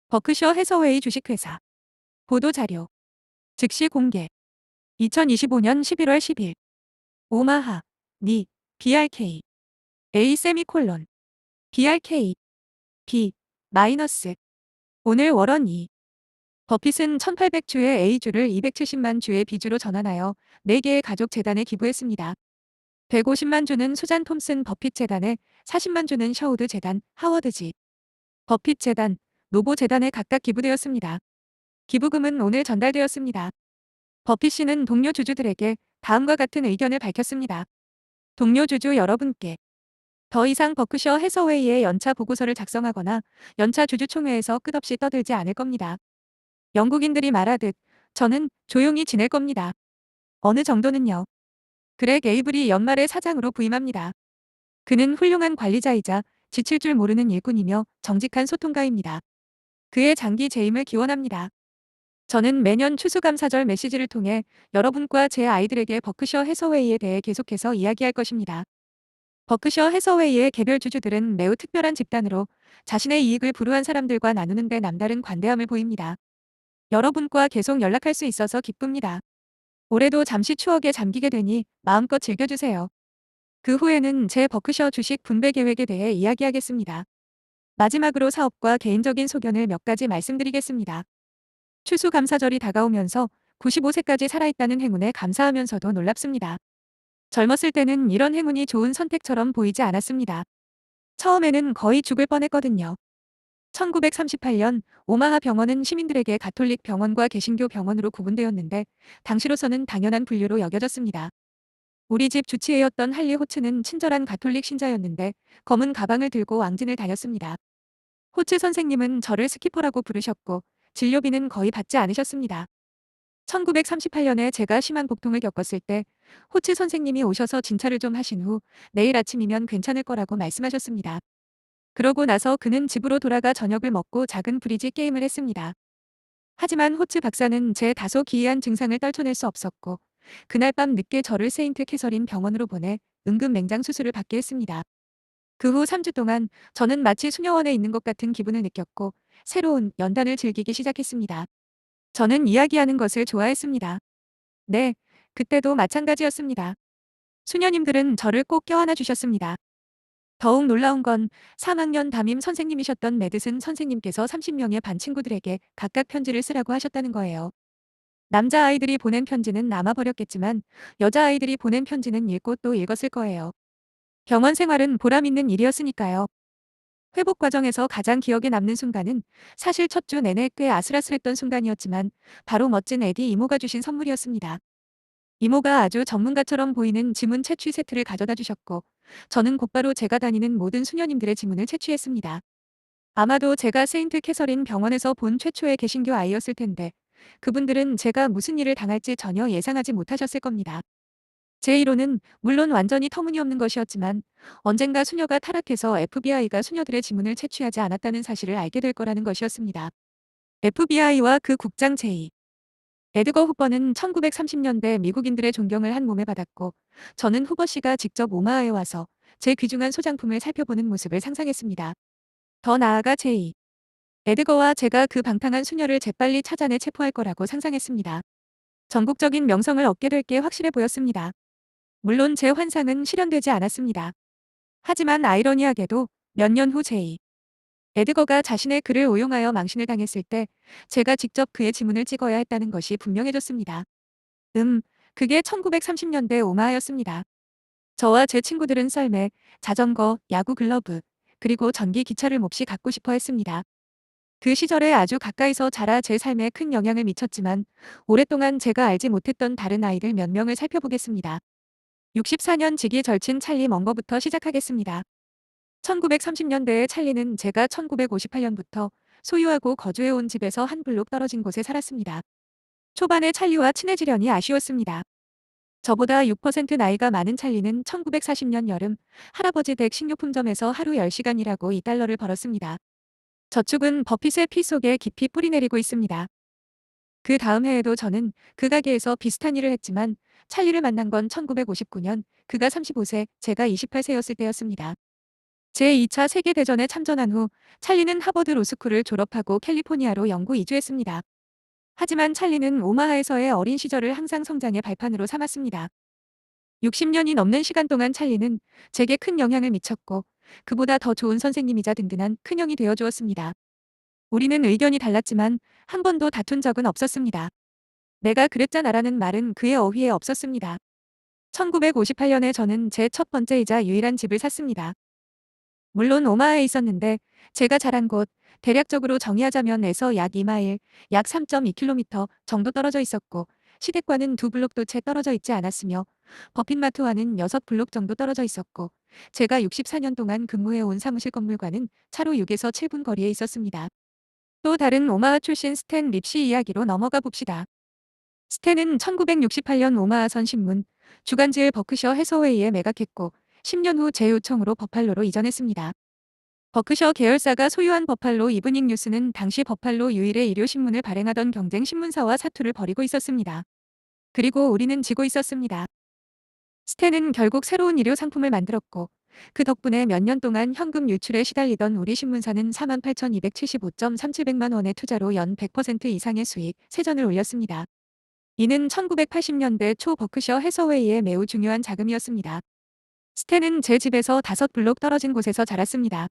버크셔 해서웨이 주식회사 보도자료 즉시 공개 2025년 11월 10일 오마하 니 BRK A 세미콜론 BRK B 마이너스 오늘 월원 2 버핏은 1800주의 A주를 270만 주의 B주로 전환하여 4개의 가족 재단에 기부했습니다. 150만 주는 수잔 톰슨 버핏 재단에 40만 주는 셔우드 재단, 하워드지 버핏 재단, 노보 재단에 각각 기부되었습니다. 기부금은 오늘 전달되었습니다. 버핏 씨는 동료 주주들에게 다음과 같은 의견을 밝혔습니다. 동료 주주 여러분께 더 이상 버크셔 해서웨이의 연차 보고서를 작성하거나 연차 주주총회에서 끝없이 떠들지 않을 겁니다. 영국인들이 말하듯 저는 조용히 지낼 겁니다. 어느 정도는요. 그렉 에이블이 연말에 사장으로 부임합니다. 그는 훌륭한 관리자이자 지칠 줄 모르는 일꾼이며 정직한 소통가입니다. 그의 장기 재임을 기원합니다. 저는 매년 추수감사절 메시지를 통해 여러분과 제 아이들에게 버크셔 해서웨이에 대해 계속해서 이야기할 것입니다. 버크셔 해서웨이의 개별 주주들은 매우 특별한 집단으로 자신의 이익을 불우한 사람들과 나누는 데 남다른 관대함을 보입니다. 여러분과 계속 연락할 수 있어서 기쁩니다. 올해도 잠시 추억에 잠기게 되니 마음껏 즐겨주세요. 그 후에는 제 버크셔 주식 분배 계획에 대해 이야기하겠습니다. 마지막으로 사업과 개인적인 소견을 몇 가지 말씀드리겠습니다. 추수감사절이 다가오면서 95세까지 살아있다는 행운에 감사하면서도 놀랍습니다. 젊었을 때는 이런 행운이 좋은 선택처럼 보이지 않았습니다. 처음에는 거의 죽을 뻔했거든요. 1938년 오마하 병원은 시민들에게 가톨릭 병원과 개신교 병원으로 구분되었는데 당시로서는 당연한 분류로 여겨졌습니다. 우리 집 주치의였던 할리 호츠는 친절한 가톨릭 신자였는데 검은 가방을 들고 왕진을 다녔습니다. 호츠 선생님은 저를 스키퍼라고 부르셨고 진료비는 거의 받지 않으셨습니다. 1938년에 제가 심한 복통을 겪었을 때 호치 선생님이 오셔서 진찰을 좀 하신 후 내일 아침이면 괜찮을 거라고 말씀하셨습니다. 그러고 나서 그는 집으로 돌아가 저녁을 먹고 작은 브리지 게임을 했습니다. 하지만 호츠 박사는 제 다소 기이한 증상을 떨쳐낼 수 없었고 그날 밤 늦게 저를 세인트 캐서린 병원으로 보내 응급 맹장 수술을 받게 했습니다. 그 후 3주 동안 저는 마치 수녀원에 있는 것 같은 기분을 느꼈고 새로운 연단을 즐기기 시작했습니다. 저는 이야기하는 것을 좋아했습니다. 네, 그때도 마찬가지였습니다. 수녀님들은 저를 꼭 껴안아 주셨습니다. 더욱 놀라운 건 3학년 담임 선생님이셨던 매드슨 선생님께서 30명의 반 친구들에게 각각 편지를 쓰라고 하셨다는 거예요. 남자아이들이 보낸 편지는 남아버렸겠지만 여자아이들이 보낸 편지는 읽고 또 읽었을 거예요. 병원 생활은 보람 있는 일이었으니까요. 회복 과정에서 가장 기억에 남는 순간은 사실 첫 주 내내 꽤 아슬아슬했던 순간이었지만 바로 멋진 에디 이모가 주신 선물이었습니다. 이모가 아주 전문가처럼 보이는 지문 채취 세트를 가져다 주셨고 저는 곧바로 제가 다니는 모든 수녀님들의 지문을 채취했습니다. 아마도 제가 세인트 캐서린 병원에서 본 최초의 개신교 아이였을 텐데 그분들은 제가 무슨 일을 당할지 전혀 예상하지 못하셨을 겁니다. 제 이론은 물론 완전히 터무니없는 것이었지만 언젠가 수녀가 타락해서 FBI가 수녀들의 지문을 채취하지 않았다는 사실을 알게 될 거라는 것이었습니다. FBI와 그 국장 제이 에드거 후버는 1930년대 미국인들의 존경을 한 몸에 받았고 저는 후버 씨가 직접 오마하에 와서 제 귀중한 소장품을 살펴보는 모습을 상상했습니다. 더 나아가 제이 에드거와 제가 그 방탕한 수녀를 재빨리 찾아내 체포할 거라고 상상했습니다. 전국적인 명성을 얻게 될 게 확실해 보였습니다. 물론 제 환상은 실현되지 않았습니다. 하지만 아이러니하게도 몇 년 후 제이 에드거가 자신의 글을 오용하여 망신을 당했을 때 제가 직접 그의 지문을 찍어야 했다는 것이 분명해졌습니다. 그게 1930년대 오마하였습니다. 저와 제 친구들은 썰매, 자전거, 야구 글러브, 그리고 전기 기차를 몹시 갖고 싶어 했습니다. 그 시절에 아주 가까이서 자라 제 삶에 큰 영향을 미쳤지만 오랫동안 제가 알지 못했던 다른 아이들 몇 명을 살펴보겠습니다. 64년 지기 절친 찰리 멍거부터 시작하겠습니다. 1930년대의 찰리는 제가 1958년부터 소유하고 거주해온 집에서 한 블록 떨어진 곳에 살았습니다. 초반에 찰리와 친해지려니 아쉬웠습니다. 저보다 6% 나이가 많은 찰리는 1940년 여름 할아버지 댁 식료품점에서 하루 10시간 일하고 $2를 벌었습니다. 저축은 버핏의 피 속에 깊이 뿌리내리고 있습니다. 그 다음 해에도 저는 그 가게에서 비슷한 일을 했지만 찰리를 만난 건 1959년 그가 35세, 제가 28세였을 때였습니다. 제2차 세계대전에 참전한 후 찰리는 하버드 로스쿨을 졸업하고 캘리포니아로 영구 이주했습니다. 하지만 찰리는 오마하에서의 어린 시절을 항상 성장의 발판으로 삼았습니다. 60년이 넘는 시간 동안 찰리는 제게 큰 영향을 미쳤고 그보다 더 좋은 선생님이자 든든한 큰형이 되어 주었습니다. 우리는 의견이 달랐지만 한 번도 다툰 적은 없었습니다. 내가 그랬잖아라는 말은 그의 어휘에 없었습니다. 1958년에 저는 제 첫 번째이자 유일한 집을 샀습니다. 물론 오마하에 있었는데 제가 자란 곳, 대략적으로 정의하자면 에서 약 2마일, 약 3.2km 정도 떨어져 있었고 시댁과는 2블록도 채 떨어져 있지 않았으며 버핀마트와는 6블록 정도 떨어져 있었고 제가 64년 동안 근무해온 사무실 건물과는 차로 6에서 7분 거리에 있었습니다. 또 다른 오마하 출신 스탠 립시 이야기로 넘어가 봅시다. 스탠은 1968년 오마하선 신문, 주간지을 버크셔 해서웨이에 매각했고 10년 후 제 요청으로 버팔로로 이전했습니다. 버크셔 계열사가 소유한 버팔로 이브닝 뉴스는 당시 버팔로 유일의 일요 신문을 발행하던 경쟁 신문사와 사투를 벌이고 있었습니다. 그리고 우리는 지고 있었습니다. 스탠은 결국 새로운 일요 상품을 만들었고 그 덕분에 몇 년 동안 현금 유출에 시달리던 우리 신문사는 48,275.3700만 원의 투자로 연 100% 이상의 수익, 세전을 올렸습니다. 이는 1980년대 초 버크셔 해서웨이의 매우 중요한 자금이었습니다. 스탠은 제 집에서 5블록 떨어진 곳에서 자랐습니다.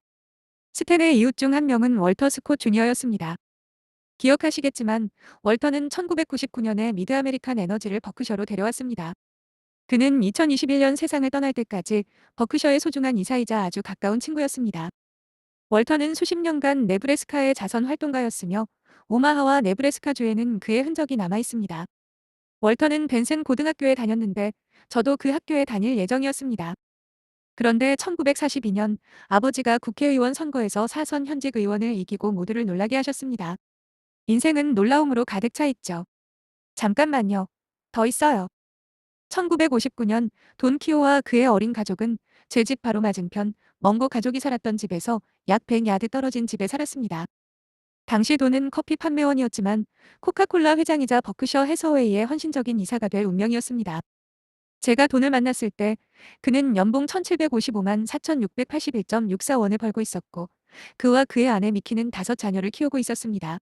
스탠의 이웃 중 한 명은 월터 스콧 주니어였습니다. 기억하시겠지만 월터는 1999년에 미드 아메리칸 에너지를 버크셔로 데려왔습니다. 그는 2021년 세상을 떠날 때까지 버크셔의 소중한 이사이자 아주 가까운 친구였습니다. 월터는 수십 년간 네브래스카의 자선 활동가였으며 오마하와 네브래스카주에는 그의 흔적이 남아 있습니다. 월터는 벤센 고등학교에 다녔는데 저도 그 학교에 다닐 예정이었습니다. 그런데 1942년 아버지가 국회의원 선거에서 사선 현직 의원을 이기고 모두를 놀라게 하셨습니다. 인생은 놀라움으로 가득 차 있죠. 잠깐만요. 더 있어요. 1959년 돈 키오와 그의 어린 가족은 제 집 바로 맞은편 먼고 가족이 살았던 집에서 약 100야드 떨어진 집에 살았습니다. 당시 돈은 커피 판매원이었지만 코카콜라 회장이자 버크셔 해서웨이의 헌신적인 이사가 될 운명이었습니다. 제가 돈을 만났을 때 그는 연봉 1755만 4681.64원을 벌고 있었고 그와 그의 아내 미키는 5자녀를 키우고 있었습니다.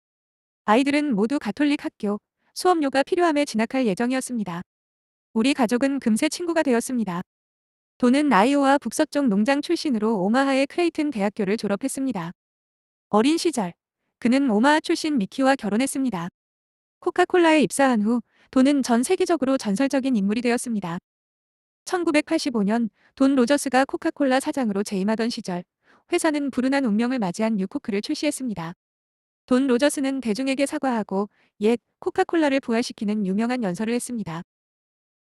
아이들은 모두 가톨릭 학교, 수업료가 필요함에 진학할 예정이었습니다. 우리 가족은 금세 친구가 되었습니다. 돈은 아이오와 북서쪽 농장 출신으로 오마하의 크레이튼 대학교를 졸업했습니다. 어린 시절, 그는 오마하 출신 미키와 결혼했습니다. 코카콜라에 입사한 후 돈은 전 세계적으로 전설적인 인물이 되었습니다. 1985년 돈 로저스가 코카콜라 사장으로 재임하던 시절 회사는 불운한 운명을 맞이한 뉴코크를 출시했습니다. 돈 로저스는 대중에게 사과하고 옛 코카콜라를 부활시키는 유명한 연설을 했습니다.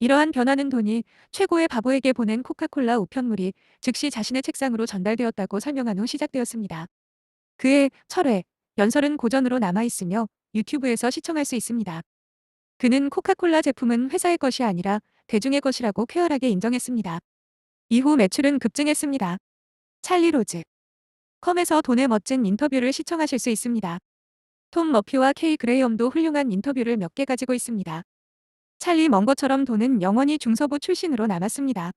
이러한 변화는 돈이 최고의 바보에게 보낸 코카콜라 우편물이 즉시 자신의 책상으로 전달되었다고 설명한 후 시작되었습니다. 그의 철회, 연설은 고전으로 남아있으며 유튜브에서 시청할 수 있습니다. 그는 코카콜라 제품은 회사의 것이 아니라 대중의 것이라고 쾌활하게 인정했습니다. 이후 매출은 급증했습니다. 찰리 로즈. 컴에서 돈의 멋진 인터뷰를 시청하실 수 있습니다. 톰 머피와 케이 그레이엄도 훌륭한 인터뷰를 몇 개 가지고 있습니다. 찰리 먼거처럼 돈은 영원히 중서부 출신으로 남았습니다.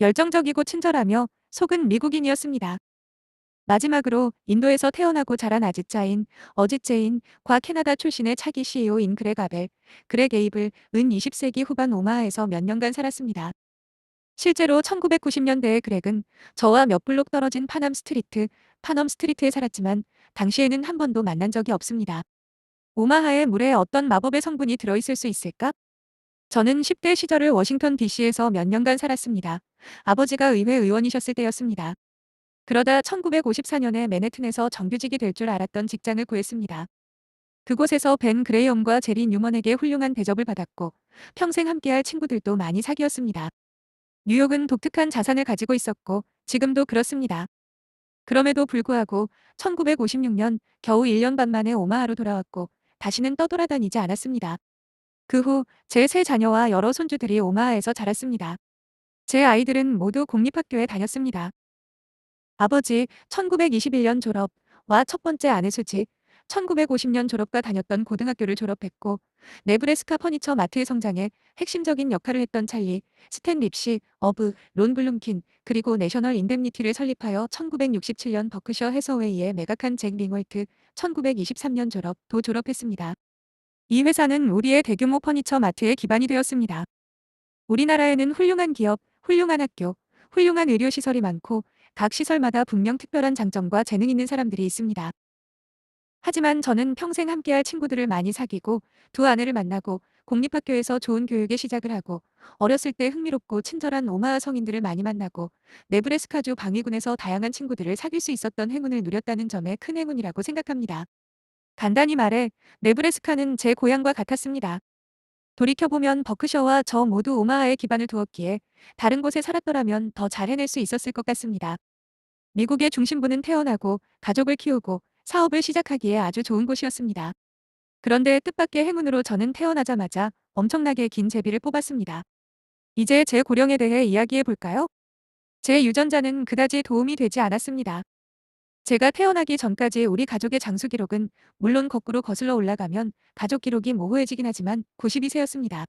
열정적이고 친절하며 속은 미국인이었습니다. 마지막으로 인도에서 태어나고 자란 아지자인, 어짓제인과 캐나다 출신의 차기 CEO인 그렉 아벨, 그렉 에이블은 20세기 후반 오마하에서 몇 년간 살았습니다. 실제로 1990년대에 그렉은 저와 몇 블록 떨어진 파넘 스트리트에 살았지만 당시에는 한 번도 만난 적이 없습니다. 오마하의 물에 어떤 마법의 성분이 들어있을 수 있을까? 저는 10대 시절을 워싱턴 DC에서 몇 년간 살았습니다. 아버지가 의회 의원이셨을 때였습니다. 그러다 1954년에 맨해튼에서 정규직이 될 줄 알았던 직장을 구했습니다. 그곳에서 벤 그레이엄과 제리 뉴먼에게 훌륭한 대접을 받았고 평생 함께할 친구들도 많이 사귀었습니다. 뉴욕은 독특한 자산을 가지고 있었고 지금도 그렇습니다. 그럼에도 불구하고 1956년 겨우 1년 반 만에 오마하로 돌아왔고 다시는 떠돌아다니지 않았습니다. 그 후 제 세 자녀와 여러 손주들이 오마하에서 자랐습니다. 제 아이들은 모두 공립학교에 다녔습니다. 아버지 1921년 졸업와 첫 번째 아내 수지, 1950년 졸업과 다녔던 고등학교를 졸업했고 네브래스카 퍼니처 마트의 성장에 핵심적인 역할을 했던 찰리, 스탠 립시, 어브, 론 블룸킨, 그리고 내셔널 인뎀니티를 설립하여 1967년 버크셔 해서웨이에 매각한 잭 링월트, 1923년 졸업, 졸업했습니다. 이 회사는 우리의 대규모 퍼니처 마트의 기반이 되었습니다. 우리나라에는 훌륭한 기업, 훌륭한 학교, 훌륭한 의료시설이 많고 각 시설마다 분명 특별한 장점과 재능 있는 사람들이 있습니다. 하지만 저는 평생 함께할 친구들을 많이 사귀고 두 아내를 만나고 공립학교에서 좋은 교육의 시작을 하고 어렸을 때 흥미롭고 친절한 오마하 성인들을 많이 만나고 네브래스카주 방위군에서 다양한 친구들을 사귈 수 있었던 행운을 누렸다는 점에 큰 행운이라고 생각합니다. 간단히 말해 네브래스카는 제 고향과 같았습니다. 돌이켜보면 버크셔와 저 모두 오마하에 기반을 두었기에 다른 곳에 살았더라면 더 잘 해낼 수 있었을 것 같습니다. 미국의 중심부는 태어나고 가족을 키우고 사업을 시작하기에 아주 좋은 곳이었습니다. 그런데 뜻밖의 행운으로 저는 태어나자마자 엄청나게 긴 제비를 뽑았습니다. 이제 제 고령에 대해 이야기해 볼까요? 제 유전자는 그다지 도움이 되지 않았습니다. 제가 태어나기 전까지 우리 가족의 장수 기록은 물론 거꾸로 거슬러 올라가면 가족 기록이 모호해지긴 하지만 92세였습니다.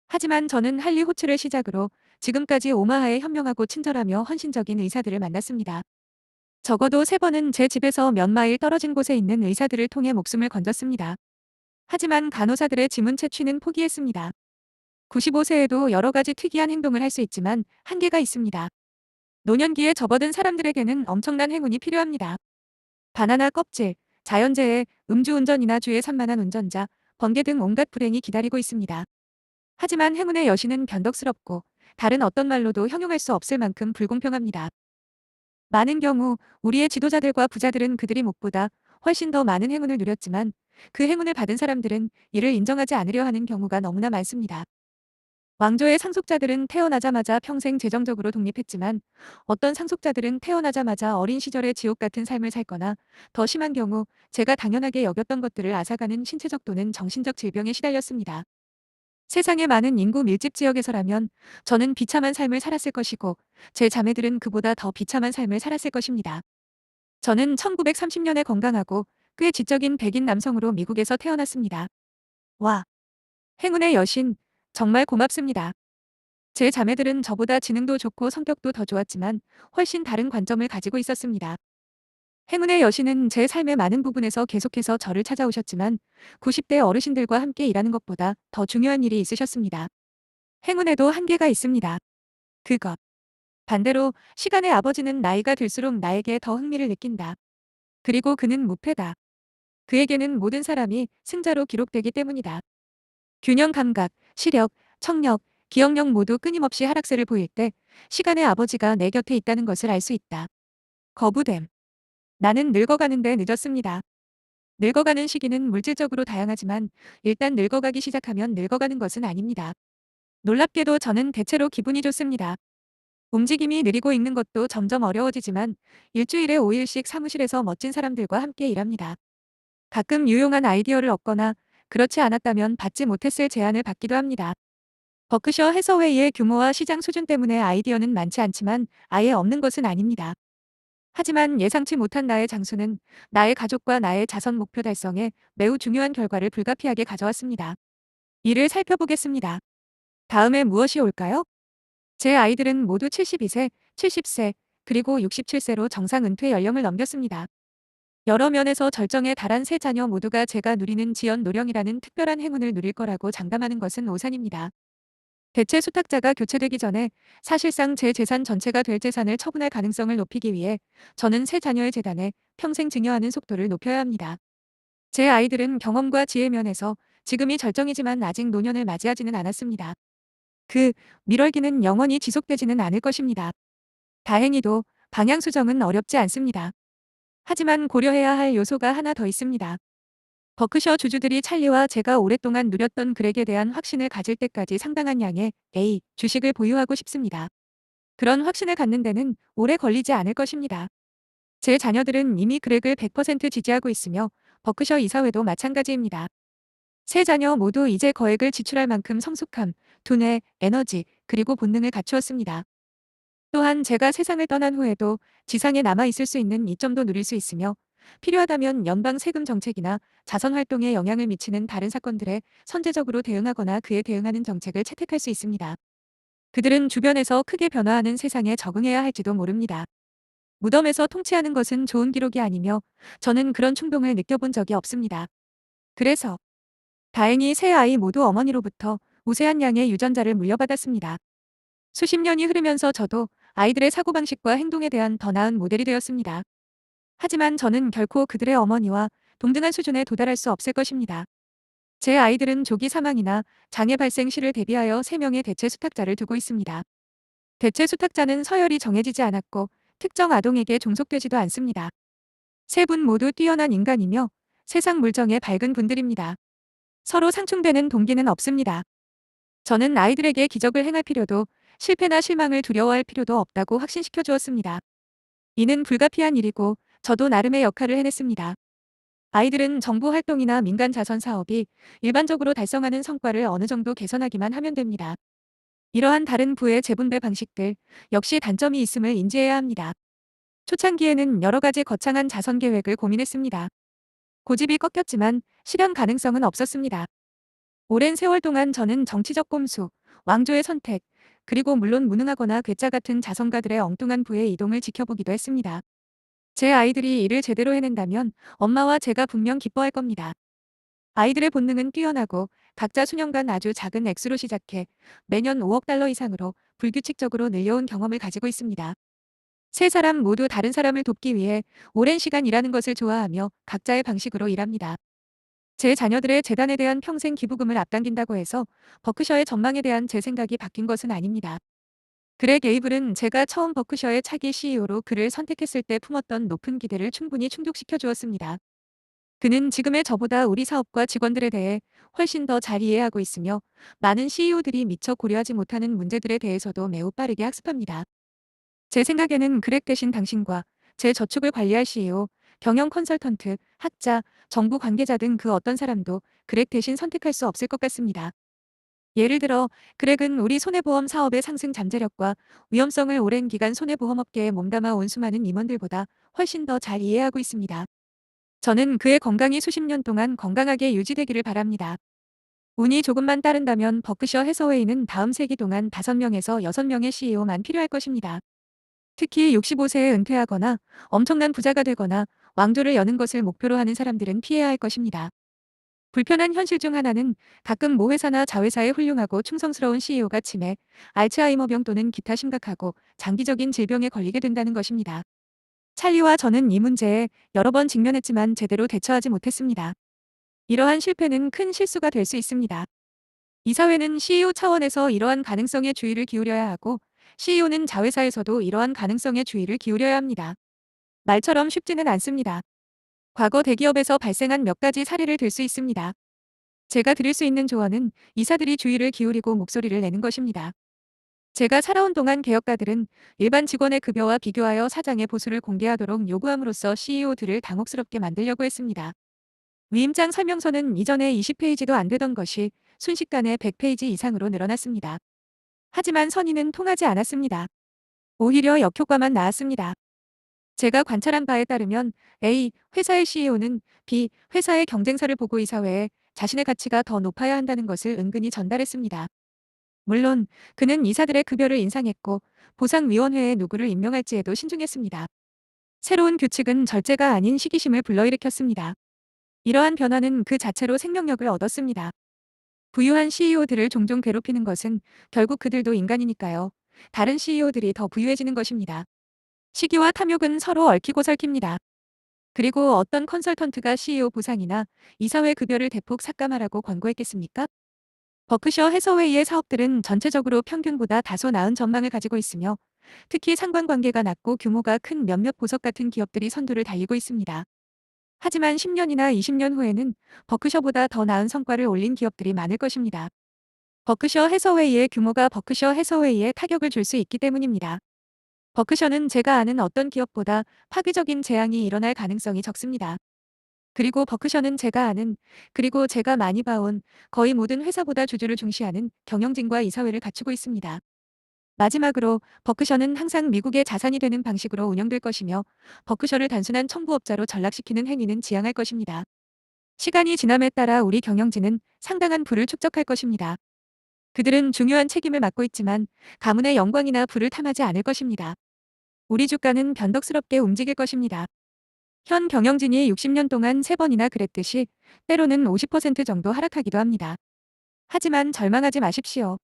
하지만 저는 할리 호츠를 시작으로 지금까지 오마하의 현명하고 친절하며 헌신적인 의사들을 만났습니다. 적어도 3번은 제 집에서 몇 마일 떨어진 곳에 있는 의사들을 통해 목숨을 건졌습니다. 하지만 간호사들의 지문 채취는 포기했습니다. 95세에도 여러 가지 특이한 행동을 할 수 있지만 한계가 있습니다. 노년기에 접어든 사람들에게는 엄청난 행운이 필요합니다. 바나나 껍질, 자연재해, 음주운전이나 주의 산만한 운전자, 번개 등 온갖 불행이 기다리고 있습니다. 하지만 행운의 여신은 변덕스럽고 다른 어떤 말로도 형용할 수 없을 만큼 불공평합니다. 많은 경우 우리의 지도자들과 부자들은 그들이 무엇보다 훨씬 더 많은 행운을 누렸지만 그 행운을 받은 사람들은 이를 인정하지 않으려 하는 경우가 너무나 많습니다. 왕조의 상속자들은 태어나자마자 평생 재정적으로 독립했지만 어떤 상속자들은 태어나자마자 어린 시절의 지옥 같은 삶을 살거나 더 심한 경우 제가 당연하게 여겼던 것들을 앗아가는 신체적 또는 정신적 질병에 시달렸습니다. 세상의 많은 인구 밀집 지역에서라면 저는 비참한 삶을 살았을 것이고 제 자매들은 그보다 더 비참한 삶을 살았을 것입니다. 저는 1930년에 건강하고 꽤 지적인 백인 남성으로 미국에서 태어났습니다. 와, 행운의 여신, 정말 고맙습니다. 제 자매들은 저보다 지능도 좋고 성격도 더 좋았지만 훨씬 다른 관점을 가지고 있었습니다. 행운의 여신은 제 삶의 많은 부분에서 계속해서 저를 찾아오셨지만 90대 어르신들과 함께 일하는 것보다 더 중요한 일이 있으셨습니다. 행운에도 한계가 있습니다. 그것. 반대로 시간의 아버지는 나이가 들수록 나에게 더 흥미를 느낀다. 그리고 그는 무패다. 그에게는 모든 사람이 승자로 기록되기 때문이다. 균형 감각, 시력, 청력, 기억력 모두 끊임없이 하락세를 보일 때 시간의 아버지가 내 곁에 있다는 것을 알 수 있다. 거부됨. 나는 늙어가는데 늦었습니다. 늙어가는 시기는 물질적으로 다양하지만 일단 늙어가기 시작하면 늙어가는 것은 아닙니다. 놀랍게도 저는 대체로 기분이 좋습니다. 움직임이 느리고 있는 것도 점점 어려워지지만 일주일에 5일씩 사무실에서 멋진 사람들과 함께 일합니다. 가끔 유용한 아이디어를 얻거나 그렇지 않았다면 받지 못했을 제안을 받기도 합니다. 버크셔 해서웨이의 규모와 시장 수준 때문에 아이디어는 많지 않지만 아예 없는 것은 아닙니다. 하지만 예상치 못한 나의 장수는 나의 가족과 나의 자선 목표 달성에 매우 중요한 결과를 불가피하게 가져왔습니다. 이를 살펴보겠습니다. 다음에 무엇이 올까요? 제 아이들은 모두 72세, 70세, 그리고 67세로 정상 은퇴 연령을 넘겼습니다. 여러 면에서 절정에 달한 세 자녀 모두가 제가 누리는 지연 노령이라는 특별한 행운을 누릴 거라고 장담하는 것은 오산입니다. 대체 수탁자가 교체되기 전에 사실상 제 재산 전체가 될 재산을 처분할 가능성을 높이기 위해 저는 세 자녀의 재단에 평생 증여하는 속도를 높여야 합니다. 제 아이들은 경험과 지혜 면에서 지금이 절정이지만 아직 노년을 맞이하지는 않았습니다. 그 밀월기는 영원히 지속되지는 않을 것입니다. 다행히도 방향 수정은 어렵지 않습니다. 하지만 고려해야 할 요소가 하나 더 있습니다. 버크셔 주주들이 찰리와 제가 오랫동안 누렸던 그렉에 대한 확신을 가질 때까지 상당한 양의 A 주식을 보유하고 싶습니다. 그런 확신을 갖는 데는 오래 걸리지 않을 것입니다. 제 자녀들은 이미 그렉을 100% 지지하고 있으며 버크셔 이사회도 마찬가지입니다. 세 자녀 모두 이제 거액을 지출할 만큼 성숙함, 두뇌, 에너지, 그리고 본능을 갖추었습니다. 또한 제가 세상을 떠난 후에도 지상에 남아 있을 수 있는 이점도 누릴 수 있으며 필요하다면 연방 세금 정책이나 자선 활동에 영향을 미치는 다른 사건들에 선제적으로 대응하거나 그에 대응하는 정책을 채택할 수 있습니다. 그들은 주변에서 크게 변화하는 세상에 적응해야 할지도 모릅니다. 무덤에서 통치하는 것은 좋은 기록이 아니며 저는 그런 충동을 느껴본 적이 없습니다. 그래서 다행히 세 아이 모두 어머니로부터 우세한 양의 유전자를 물려받았습니다. 수십 년이 흐르면서 저도 아이들의 사고방식과 행동에 대한 더 나은 모델이 되었습니다. 하지만 저는 결코 그들의 어머니와 동등한 수준에 도달할 수 없을 것입니다. 제 아이들은 조기 사망이나 장애 발생 시를 대비하여 3명의 대체 수탁자를 두고 있습니다. 대체 수탁자는 서열이 정해지지 않았고 특정 아동에게 종속되지도 않습니다. 세 분 모두 뛰어난 인간이며 세상 물정에 밝은 분들입니다. 서로 상충되는 동기는 없습니다. 저는 아이들에게 기적을 행할 필요도 실패나 실망을 두려워할 필요도 없다고 확신시켜 주었습니다. 이는 불가피한 일이고 저도 나름의 역할을 해냈습니다. 아이들은 정부 활동이나 민간 자선 사업이 일반적으로 달성하는 성과를 어느 정도 개선하기만 하면 됩니다. 이러한 다른 부의 재분배 방식들 역시 단점이 있음을 인지해야 합니다. 초창기에는 여러 가지 거창한 자선 계획을 고민했습니다. 고집이 꺾였지만 실현 가능성은 없었습니다. 오랜 세월 동안 저는 정치적 꼼수, 왕조의 선택, 그리고 물론 무능하거나 괴짜 같은 자선가들의 엉뚱한 부의 이동을 지켜보기도 했습니다. 제 아이들이 일을 제대로 해낸다면 엄마와 제가 분명 기뻐할 겁니다. 아이들의 본능은 뛰어나고 각자 수년간 아주 작은 액수로 시작해 매년 5억 달러 이상으로 불규칙적으로 늘려온 경험을 가지고 있습니다. 세 사람 모두 다른 사람을 돕기 위해 오랜 시간 일하는 것을 좋아하며 각자의 방식으로 일합니다. 제 자녀들의 재단에 대한 평생 기부금을 앞당긴다고 해서 버크셔의 전망에 대한 제 생각이 바뀐 것은 아닙니다. 그렉 에이블은 제가 처음 버크셔의 차기 CEO로 그를 선택했을 때 품었던 높은 기대를 충분히 충족시켜 주었습니다. 그는 지금의 저보다 우리 사업과 직원들에 대해 훨씬 더 잘 이해하고 있으며 많은 CEO들이 미처 고려하지 못하는 문제들에 대해서도 매우 빠르게 학습합니다. 제 생각에는 그렉 대신 당신과 제 저축을 관리할 CEO, 경영 컨설턴트, 학자, 정부 관계자 등 그 어떤 사람도 그렉 대신 선택할 수 없을 것 같습니다. 예를 들어 그렉은 우리 손해보험 사업의 상승 잠재력과 위험성을 오랜 기간 손해보험업계에 몸담아 온 수많은 임원들보다 훨씬 더 잘 이해하고 있습니다. 저는 그의 건강이 수십 년 동안 건강하게 유지되기를 바랍니다. 운이 조금만 따른다면 버크셔 해서웨이는 다음 세기 동안 5명에서 6명의 CEO만 필요할 것입니다. 특히 65세에 은퇴하거나 엄청난 부자가 되거나 왕조를 여는 것을 목표로 하는 사람들은 피해야 할 것입니다. 불편한 현실 중 하나는 가끔 모 회사나 자회사의 훌륭하고 충성스러운 CEO가 치매, 알츠하이머병 또는 기타 심각하고 장기적인 질병에 걸리게 된다는 것입니다. 찰리와 저는 이 문제에 여러 번 직면했지만 제대로 대처하지 못했습니다. 이러한 실패는 큰 실수가 될 수 있습니다. 이사회는 CEO 차원에서 이러한 가능성에 주의를 기울여야 하고 CEO는 자회사에서도 이러한 가능성에 주의를 기울여야 합니다. 말처럼 쉽지는 않습니다. 과거 대기업에서 발생한 몇 가지 사례를 들 수 있습니다. 제가 드릴 수 있는 조언은 이사들이 주의를 기울이고 목소리를 내는 것입니다. 제가 살아온 동안 개혁가들은 일반 직원의 급여와 비교하여 사장의 보수를 공개하도록 요구함으로써 CEO들을 당혹스럽게 만들려고 했습니다. 위임장 설명서는 이전에 20페이지도 안 되던 것이 순식간에 100페이지 이상으로 늘어났습니다. 하지만 선의는 통하지 않았습니다. 오히려 역효과만 나왔습니다. 제가 관찰한 바에 따르면 A. 회사의 CEO는 B. 회사의 경쟁사를 보고 이사회에 자신의 가치가 더 높아야 한다는 것을 은근히 전달했습니다. 물론 그는 이사들의 급여를 인상했고 보상위원회에 누구를 임명할지에도 신중했습니다. 새로운 규칙은 절제가 아닌 시기심을 불러일으켰습니다. 이러한 변화는 그 자체로 생명력을 얻었습니다. 부유한 CEO들을 종종 괴롭히는 것은 결국 그들도 인간이니까요. 다른 CEO들이 더 부유해지는 것입니다. 시기와 탐욕은 서로 얽히고 설킵니다. 그리고 어떤 컨설턴트가 CEO 보상이나 이사회 급여를 대폭 삭감하라고 권고했겠습니까? 버크셔 해서웨이의 사업들은 전체적으로 평균보다 다소 나은 전망을 가지고 있으며 특히 상관관계가 낮고 규모가 큰 몇몇 보석 같은 기업들이 선두를 달리고 있습니다. 하지만 10년이나 20년 후에는 버크셔보다 더 나은 성과를 올린 기업들이 많을 것입니다. 버크셔 해서웨이의 규모가 버크셔 해서웨이에 타격을 줄 수 있기 때문입니다. 버크셔는 제가 아는 어떤 기업보다 파괴적인 재앙이 일어날 가능성이 적습니다. 그리고 버크셔는 제가 아는, 그리고 제가 많이 봐온 거의 모든 회사보다 주주를 중시하는 경영진과 이사회를 갖추고 있습니다. 마지막으로 버크셔는 항상 미국의 자산이 되는 방식으로 운영될 것이며 버크셔를 단순한 청부업자로 전락시키는 행위는 지양할 것입니다. 시간이 지남에 따라 우리 경영진은 상당한 부를 축적할 것입니다. 그들은 중요한 책임을 맡고 있지만 가문의 영광이나 부를 탐하지 않을 것입니다. 우리 주가는 변덕스럽게 움직일 것입니다. 현 경영진이 60년 동안 3번이나 그랬듯이 때로는 50% 정도 하락하기도 합니다. 하지만 절망하지 마십시오.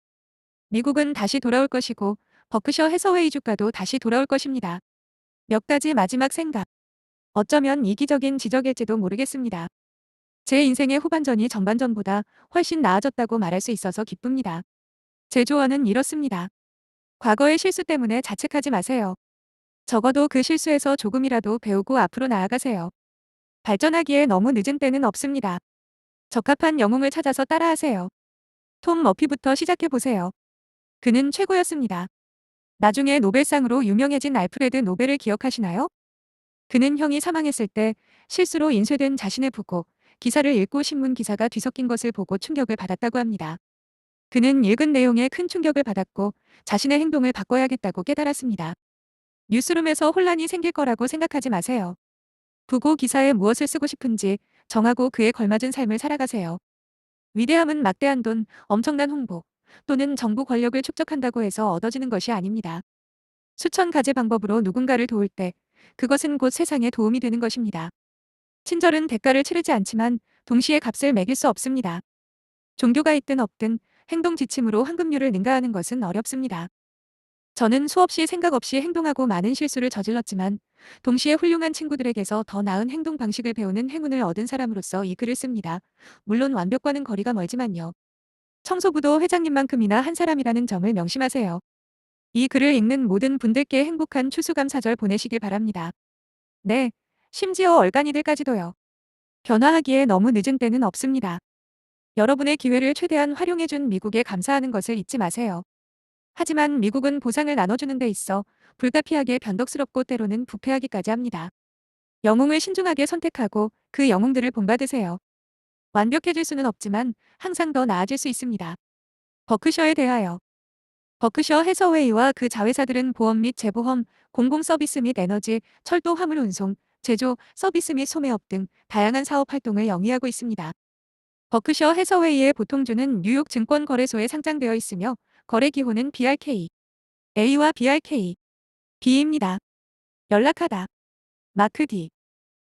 미국은 다시 돌아올 것이고 버크셔 해서웨이 주가도 다시 돌아올 것입니다. 몇 가지 마지막 생각. 어쩌면 이기적인 지적일지도 모르겠습니다. 제 인생의 후반전이 전반전보다 훨씬 나아졌다고 말할 수 있어서 기쁩니다. 제 조언은 이렇습니다. 과거의 실수 때문에 자책하지 마세요. 적어도 그 실수에서 조금이라도 배우고 앞으로 나아가세요. 발전하기에 너무 늦은 때는 없습니다. 적합한 영웅을 찾아서 따라하세요. 톰 머피부터 시작해보세요. 그는 최고였습니다. 나중에 노벨상으로 유명해진 알프레드 노벨을 기억하시나요? 그는 형이 사망했을 때 실수로 인쇄된 자신의 부고, 기사를 읽고 신문 기사가 뒤섞인 것을 보고 충격을 받았다고 합니다. 그는 읽은 내용에 큰 충격을 받았고 자신의 행동을 바꿔야겠다고 깨달았습니다. 뉴스룸에서 혼란이 생길 거라고 생각하지 마세요. 부고 기사에 무엇을 쓰고 싶은지 정하고 그에 걸맞은 삶을 살아가세요. 위대함은 막대한 돈, 엄청난 홍보 또는 정부 권력을 축적한다고 해서 얻어지는 것이 아닙니다. 수천 가지 방법으로 누군가를 도울 때 그것은 곧 세상에 도움이 되는 것입니다. 친절은 대가를 치르지 않지만 동시에 값을 매길 수 없습니다. 종교가 있든 없든 행동 지침으로 황금률을 능가하는 것은 어렵습니다. 저는 수없이 생각 없이 행동하고 많은 실수를 저질렀지만 동시에 훌륭한 친구들에게서 더 나은 행동 방식을 배우는 행운을 얻은 사람으로서 이 글을 씁니다. 물론 완벽과는 거리가 멀지만요. 청소부도 회장님만큼이나 한 사람이라는 점을 명심하세요. 이 글을 읽는 모든 분들께 행복한 추수감사절 보내시길 바랍니다. 네, 심지어 얼간이들까지도요. 변화하기에 너무 늦은 때는 없습니다. 여러분의 기회를 최대한 활용해준 미국에 감사하는 것을 잊지 마세요. 하지만 미국은 보상을 나눠주는 데 있어 불가피하게 변덕스럽고 때로는 부패하기까지 합니다. 영웅을 신중하게 선택하고 그 영웅들을 본받으세요. 완벽해질 수는 없지만 항상 더 나아질 수 있습니다. 버크셔에 대하여 버크셔 해서웨이와 그 자회사들은 보험 및 재보험, 공공서비스 및 에너지, 철도 화물 운송, 제조, 서비스 및 소매업 등 다양한 사업 활동을 영위하고 있습니다. 버크셔 해서웨이의 보통주는 뉴욕 증권거래소에 상장되어 있으며 거래 기호는 BRK, A와 BRK, B입니다. 연락하다. 마크 D.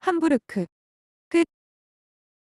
함부르크